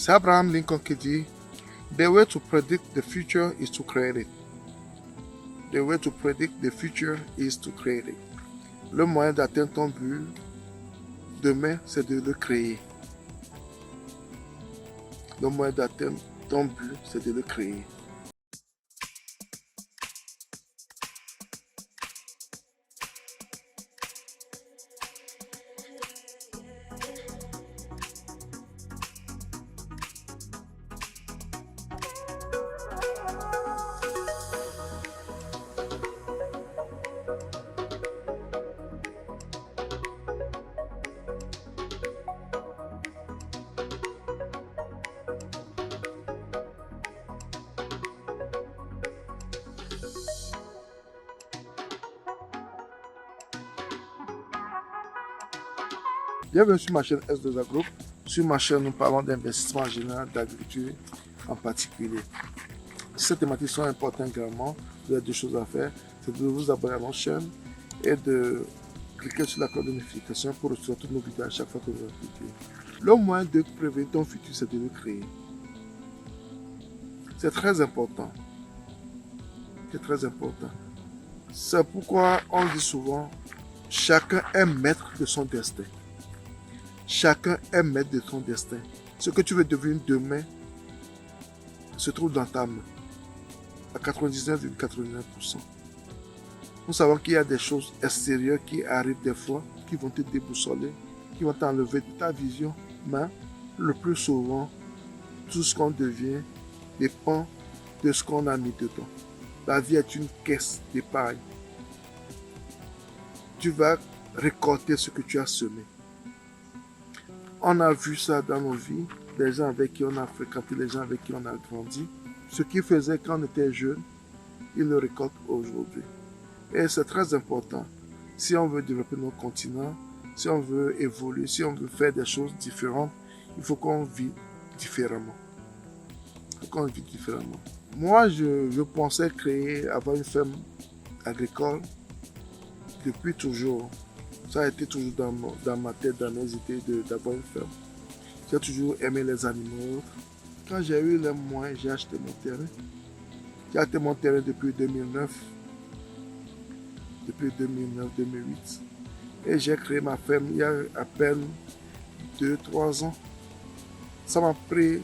C'est Abraham Lincoln qui dit The way to predict the future is to create it. The way to predict the future is to create it. Le moyen d'atteindre ton but demain, c'est de le créer. Le moyen d'atteindre ton but, c'est de le créer. Bienvenue sur ma chaîne S2A Group. Sur ma chaîne, nous parlons d'investissement en général, d'agriculture en particulier. Si ces thématiques sont importantes également, vous avez deux choses à faire. C'est de vous abonner à notre chaîne et de cliquer sur la cloche de notification pour recevoir toutes nos vidéos à chaque fois que vous cliquez. Le moyen de prévenir ton futur, c'est de le créer. C'est très important. C'est très important. C'est pourquoi on dit souvent, chacun est maître de son destin. Chacun est maître de son destin. Ce que tu veux devenir demain se trouve dans ta main. À 99,99%. Nous savons qu'il y a des choses extérieures qui arrivent des fois, qui vont te déboussoler, qui vont t'enlever de ta vision. Mais le plus souvent, tout ce qu'on devient dépend de ce qu'on a mis dedans. La vie est une caisse d'épargne. Tu vas récolter ce que tu as semé. On a vu ça dans nos vies, les gens avec qui on a fréquenté, les gens avec qui on a grandi. Ce qu'ils faisaient quand on était jeune, ils le récoltent aujourd'hui. Et c'est très important. Si on veut développer notre continent, si on veut évoluer, si on veut faire des choses différentes, il faut qu'on vive différemment. Il faut qu'on vive différemment. Moi, je pensais avoir une ferme agricole depuis toujours. Ça a été toujours dans ma tête, dans mes idées d'avoir une ferme. J'ai toujours aimé les animaux. Quand j'ai eu les moyens, j'ai acheté mon terrain. J'ai acheté mon terrain depuis 2009. Depuis 2009-2008. Et j'ai créé ma ferme il y a à peine 2-3 ans. Ça m'a pris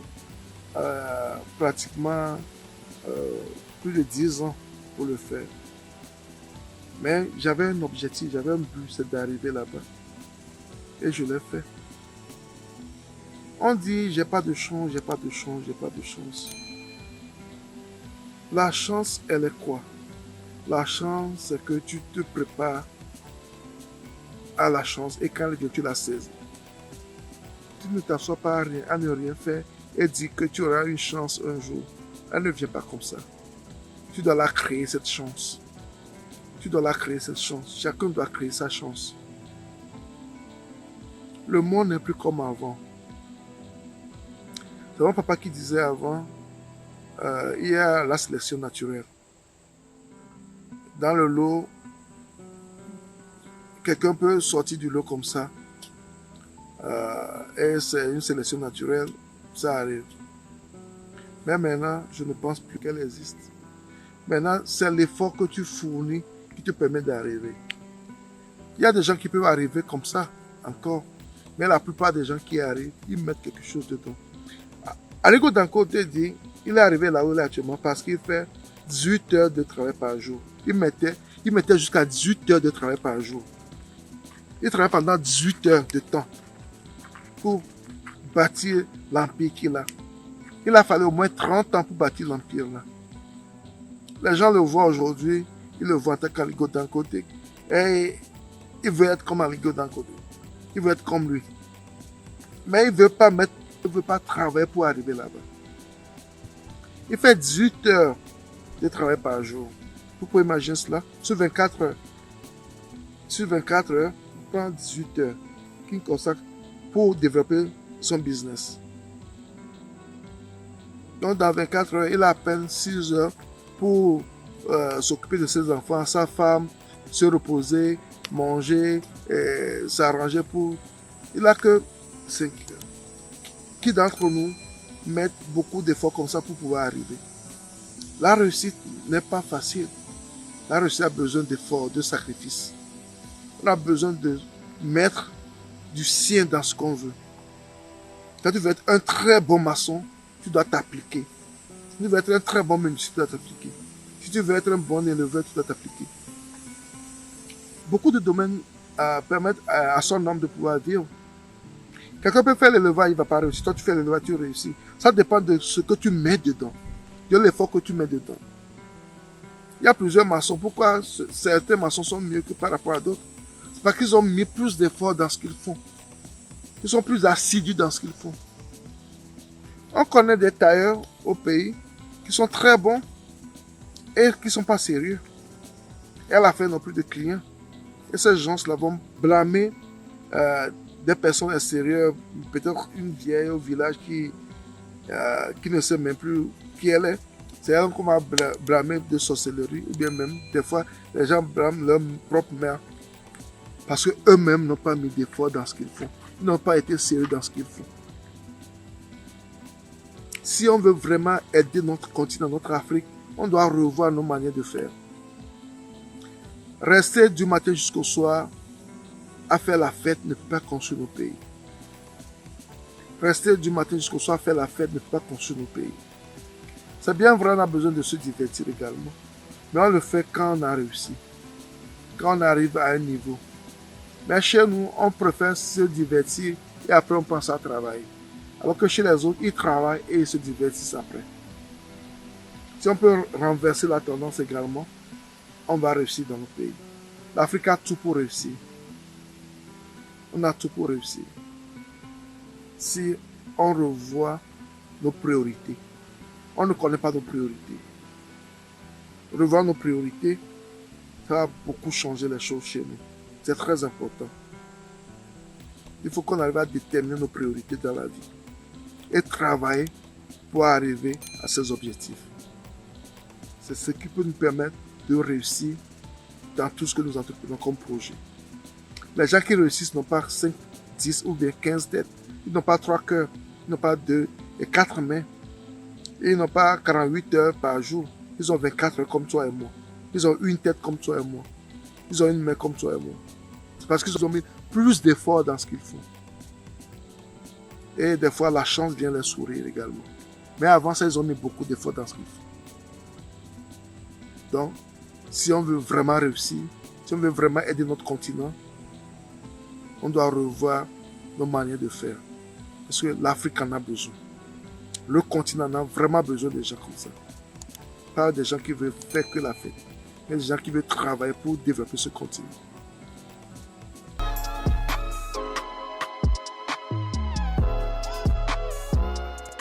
pratiquement plus de 10 ans pour le faire. Mais j'avais un objectif, j'avais un but, c'est d'arriver là-bas. Et je l'ai fait. On dit, j'ai pas de chance, j'ai pas de chance, j'ai pas de chance. La chance, elle est quoi? La chance, c'est que tu te prépares à la chance et quand elle vient, tu la saisis. Tu ne t'assois pas à ne rien faire et dis que tu auras une chance un jour. Elle ne vient pas comme ça. Tu dois la créer, cette chance. Tu dois la créer, cette chance. Chacun doit créer sa chance. Le monde n'est plus comme avant. C'est mon papa qui disait avant, il y a la sélection naturelle. Dans le lot, quelqu'un peut sortir du lot comme ça. Et c'est une sélection naturelle, ça arrive. Mais maintenant, je ne pense plus qu'elle existe. Maintenant, c'est l'effort que tu fournis qui te permet d'arriver. Il y a des gens qui peuvent arriver comme ça, encore. Mais la plupart des gens qui arrivent, ils mettent quelque chose dedans. Aliko Dangote dit, il est arrivé là où il est actuellement parce qu'il fait 18 heures de travail par jour. Il mettait jusqu'à 18 heures de travail par jour. Il travaille pendant 18 heures de temps pour bâtir l'empire qu'il a. Il a fallu au moins 30 ans pour bâtir l'empire là. Les gens le voient aujourd'hui, ils le voient en tant qu'Aliko Dangote. Et il veut être comme Aliko Dangote. Il veut être comme lui. Mais il ne veut pas travailler pour arriver là-bas. Il fait 18 heures de travail par jour. Vous pouvez imaginer cela. Sur 24 heures. Sur 24 heures, il prend 18 heures qu'il consacre pour développer son business. Donc dans 24 heures, il a à peine 6 heures pour s'occuper de ses enfants, sa femme, se reposer, manger, s'arranger pour... Il n'a que 5 heures. Qui d'entre nous mettre beaucoup d'efforts comme ça pour pouvoir arriver. La réussite n'est pas facile. La réussite a besoin d'efforts, de sacrifices. On a besoin de mettre du sien dans ce qu'on veut. Quand tu veux être un très bon maçon, tu dois t'appliquer. Si tu veux être un très bon menuisier, tu dois t'appliquer. Si tu veux être un bon éleveur, tu dois t'appliquer. Beaucoup de domaines permettent à son homme de pouvoir vivre. Quelqu'un peut faire l'élevage, il ne va pas réussir. Toi, tu fais l'élevage, tu réussis. Ça dépend de ce que tu mets dedans, de l'effort que tu mets dedans. Il y a plusieurs maçons. Pourquoi certains maçons sont mieux que par rapport à d'autres? C'est parce qu'ils ont mis plus d'efforts dans ce qu'ils font. Ils sont plus assidus dans ce qu'ils font. On connaît des tailleurs au pays qui sont très bons et qui ne sont pas sérieux. Et à la fin, ils n'ont plus de clients. Et ces gens-là vont blâmer des personnes extérieures, peut-être une vieille au village qui ne sait même plus qui elle est. C'est elle qu'on va blâmer de sorcellerie, ou bien même, des fois, les gens blâment leur propre mère parce qu'eux-mêmes n'ont pas mis d'efforts dans ce qu'ils font. Ils n'ont pas été sérieux dans ce qu'ils font. Si on veut vraiment aider notre continent, notre Afrique, on doit revoir nos manières de faire. Rester du matin jusqu'au soir à faire la fête ne peut pas construire nos pays. Rester du matin jusqu'au soir à faire la fête ne peut pas construire nos pays. C'est bien vrai, on a besoin de se divertir également. Mais on le fait quand on a réussi. Quand on arrive à un niveau. Mais chez nous, on préfère se divertir et après on pense à travailler. Alors que chez les autres, ils travaillent et ils se divertissent après. Si on peut renverser la tendance également, on va réussir dans notre pays. L'Afrique a tout pour réussir. On a tout pour réussir. Si on revoit nos priorités. On ne connaît pas nos priorités. Revoir nos priorités, ça va beaucoup changer les choses chez nous. C'est très important. Il faut qu'on arrive à déterminer nos priorités dans la vie et travailler pour arriver à ces objectifs. C'est ce qui peut nous permettre de réussir dans tout ce que nous entreprenons comme projet. Les gens qui réussissent n'ont pas 5, 10 ou bien 15 têtes. Ils n'ont pas 3 cœurs. Ils n'ont pas 2 et 4 mains. Et ils n'ont pas 48 heures par jour. Ils ont 24 heures comme toi et moi. Ils ont une tête comme toi et moi. Ils ont une main comme toi et moi. C'est parce qu'ils ont mis plus d'efforts dans ce qu'ils font. Et des fois, la chance vient les sourire également. Mais avant ça, ils ont mis beaucoup d'efforts dans ce qu'ils font. Donc, si on veut vraiment réussir, si on veut vraiment aider notre continent, on doit revoir nos manières de faire. Parce que l'Afrique en a besoin. Le continent en a vraiment besoin de gens comme ça. Pas des gens qui veulent faire que la fête, mais des gens qui veulent travailler pour développer ce continent.